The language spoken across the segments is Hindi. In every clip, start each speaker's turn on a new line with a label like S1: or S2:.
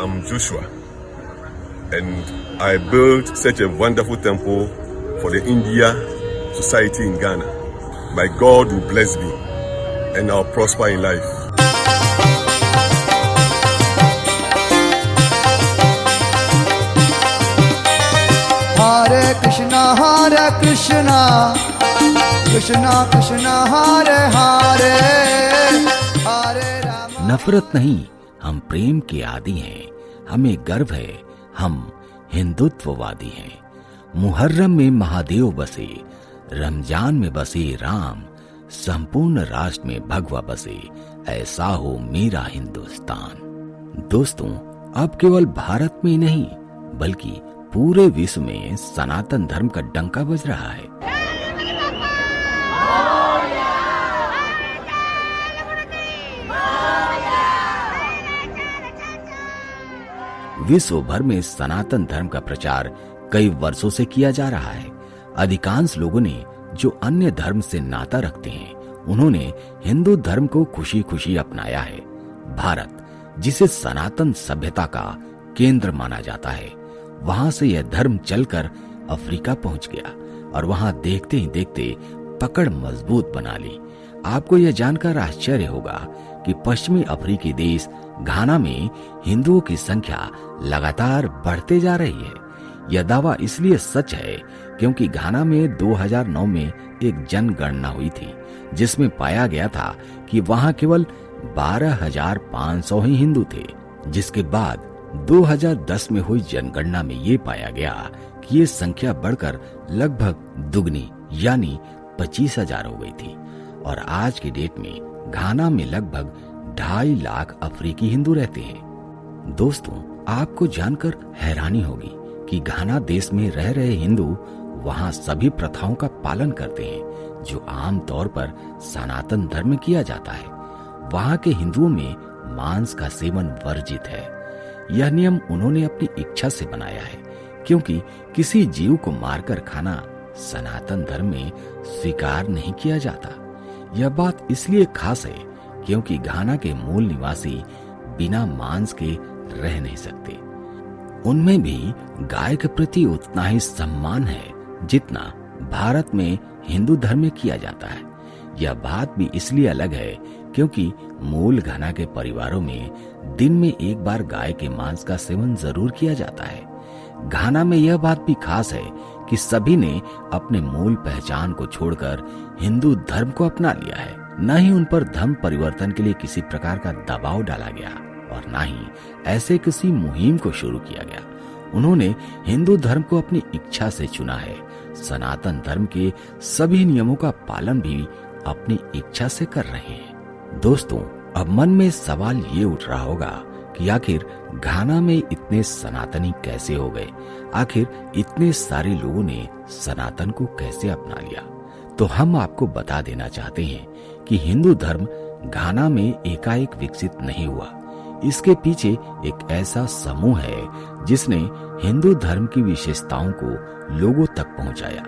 S1: I'm Joshua, and I built such a wonderful temple for the India society in Ghana. My God will bless me, and I'll prosper in life.
S2: Hare Krishna, Krishna Krishna, Hare Hare, Hare Rama.
S3: नफरत नहीं, हम प्रेम के आदी हैं। हमें गर्व है, हम हिंदुत्ववादी हैं। मुहर्रम में महादेव बसे, रमजान में बसे राम, संपूर्ण राष्ट्र में भगवा बसे, ऐसा हो मेरा हिंदुस्तान। दोस्तों, अब केवल भारत में नहीं बल्कि पूरे विश्व में सनातन धर्म का डंका बज रहा है। विश्व भर में सनातन धर्म का प्रचार कई वर्षों से किया जा रहा है। अधिकांश लोगों ने जो अन्य धर्म से नाता रखते हैं, उन्होंने हिंदू धर्म को खुशी खुशी अपनाया है। भारत, जिसे सनातन सभ्यता का केंद्र माना जाता है, वहां से यह धर्म चलकर अफ्रीका पहुंच गया और वहां देखते ही देखते पकड़ मजबूत बना ली। आपको यह जानकर आश्चर्य होगा कि पश्चिमी अफ्रीकी देश घाना में हिंदुओं की संख्या लगातार बढ़ते जा रही है। यह दावा इसलिए सच है क्योंकि घाना में 2009 में एक जनगणना हुई थी, जिसमें पाया गया था कि वहां केवल 12,500 ही हिंदू थे। जिसके बाद 2010 में हुई जनगणना में ये पाया गया कि ये संख्या बढ़कर लगभग दुगनी यानी 25,000 हो गई थी। और आज की डेट में घाना में लगभग 2.5 लाख अफ्रीकी हिंदू रहते हैं। दोस्तों, आपको जानकर हैरानी होगी कि घाना देश में रह रहे हिंदू वहां सभी प्रथाओं का पालन करते हैं जो आम तौर पर सनातन धर्म में किया जाता है। वहां के हिंदुओं में मांस का सेवन वर्जित है। यह नियम उन्होंने अपनी इच्छा से बनाया है, क्योंकि किसी जीव को मारकर खाना सनातन धर्म में स्वीकार नहीं किया जाता। यह बात इसलिए खास है क्योंकि घाना के मूल निवासी बिना मांस के रह नहीं सकते। उनमें भी गाय के प्रति उतना ही सम्मान है जितना भारत में हिंदू धर्म में किया जाता है। यह बात भी इसलिए अलग है क्योंकि मूल घाना के परिवारों में दिन में एक बार गाय के मांस का सेवन जरूर किया जाता है। घाना में यह बात भी खास है कि सभी ने अपने मूल पहचान को छोड़कर हिंदू धर्म को अपना लिया है। न ही उन पर धर्म परिवर्तन के लिए किसी प्रकार का दबाव डाला गया और न ही ऐसे किसी मुहिम को शुरू किया गया। उन्होंने हिंदू धर्म को अपनी इच्छा से चुना है। सनातन धर्म के सभी नियमों का पालन भी अपनी इच्छा से कर रहे हैं। दोस्तों, अब मन में सवाल ये उठ रहा होगा कि आखिर घाना में इतने सनातनी कैसे हो गए? आखिर इतने सारे लोगों ने सनातन को कैसे अपना लिया? तो हम आपको बता देना चाहते हैं कि हिंदू धर्म घाना में एकाएक विकसित नहीं हुआ। इसके पीछे एक ऐसा समूह है जिसने हिंदू धर्म की विशेषताओं को लोगों तक पहुंचाया,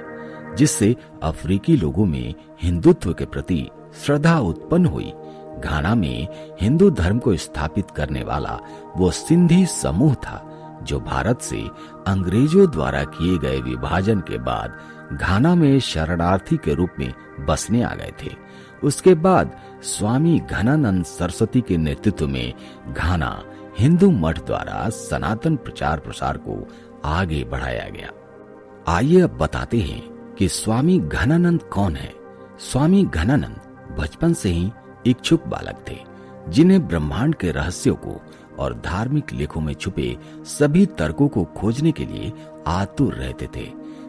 S3: जिससे अफ्रीकी लोगों में हिंदुत्व के प्रति श्रद्धा उत्पन्न हुई। घाना में हिंदू धर्म को स्थापित करने वाला वो सिंधी समूह था जो भारत से अंग्रेजों द्वारा किए गए विभाजन के बाद घाना में शरणार्थी के रूप में बसने आ गए थे। उसके बाद स्वामी घनानंद सरस्वती के नेतृत्व में घाना हिंदू मठ द्वारा सनातन प्रचार प्रसार को आगे बढ़ाया गया। आइए अब बताते हैं कि स्वामी घनानंद कौन है। स्वामी घनानंद बचपन से ही इच्छुक बालक थे, जिन्हें ब्रह्मांड के रहस्यों को और धार्मिक लेखों में छुपे सभी तर्कों को खोजने के लिए आतुर रहते थे।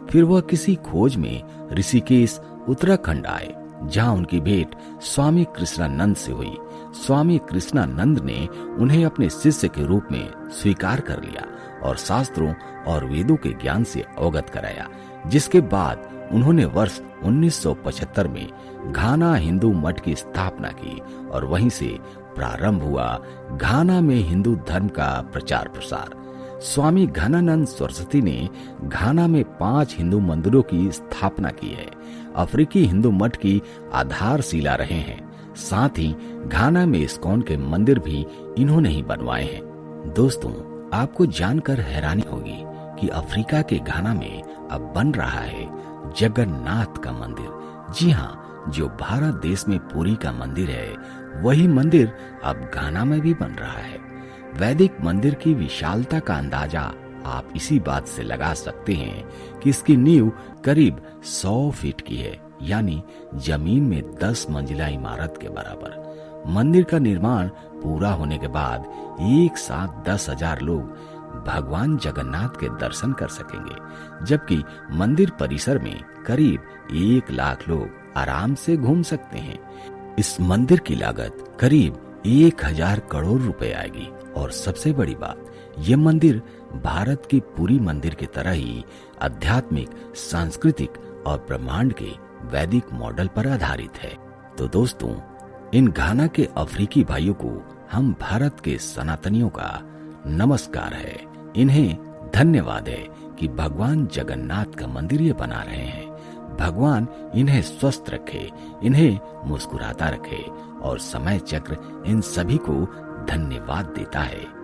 S3: फिर वह किसी खोज में ऋषिकेश उत्तराखंड आए, जहां उनकी भेंट स्वामी कृष्णानंद से हुई। स्वामी कृष्णानंद ने उन्हें अपने शिष्य के रूप में स्वीकार कर लिया और शास्त्रों और वेदों के ज्ञान से अवगत कराया, जिसके बाद उन्होंने वर्ष 1975 में घाना हिंदू मठ की स्थापना की और वहीं से प्रारंभ हुआ घाना में हिंदू धर्म का प्रचार प्रसार। स्वामी घनानंद सरस्वती ने घाना में 5 हिंदू मंदिरों की स्थापना की है। अफ्रीकी हिंदू मठ की आधारशिला रहे हैं। साथ ही घाना में इस्कॉन के मंदिर भी इन्होंने ही बनवाए हैं। दोस्तों, आपको जानकर हैरानी होगी कि अफ्रीका के घाना में अब बन रहा है जगन्नाथ का मंदिर। जी हाँ, जो भारत देश में पुरी का मंदिर है, वही मंदिर अब घाना में भी बन रहा है। वैदिक मंदिर की विशालता का अंदाजा आप इसी बात से लगा सकते हैं कि इसकी नींव करीब 100 फीट की है, यानी जमीन में 10 मंजिला इमारत के बराबर। मंदिर का निर्माण पूरा होने के बाद एक साथ 10,000 लोग भगवान जगन्नाथ के दर्शन कर सकेंगे, जबकि मंदिर परिसर में करीब 1 लाख लोग आराम से घूम सकते हैं। इस मंदिर की लागत करीब 1000 करोड़ रुपए आएगी और सबसे बड़ी बात, ये मंदिर भारत की पुरी मंदिर की तरह ही आध्यात्मिक, सांस्कृतिक और ब्रह्मांड के वैदिक मॉडल पर आधारित है। तो दोस्तों, इन घाना के अफ्रीकी भाइयों को हम भारत के सनातनियों का नमस्कार है। इन्हें धन्यवाद है कि भगवान जगन्नाथ का मंदिर ये बना रहे हैं। भगवान इन्हें स्वस्थ रखे, इन्हें मुस्कुराता रखे और समय चक्र इन सभी को धन्यवाद देता है।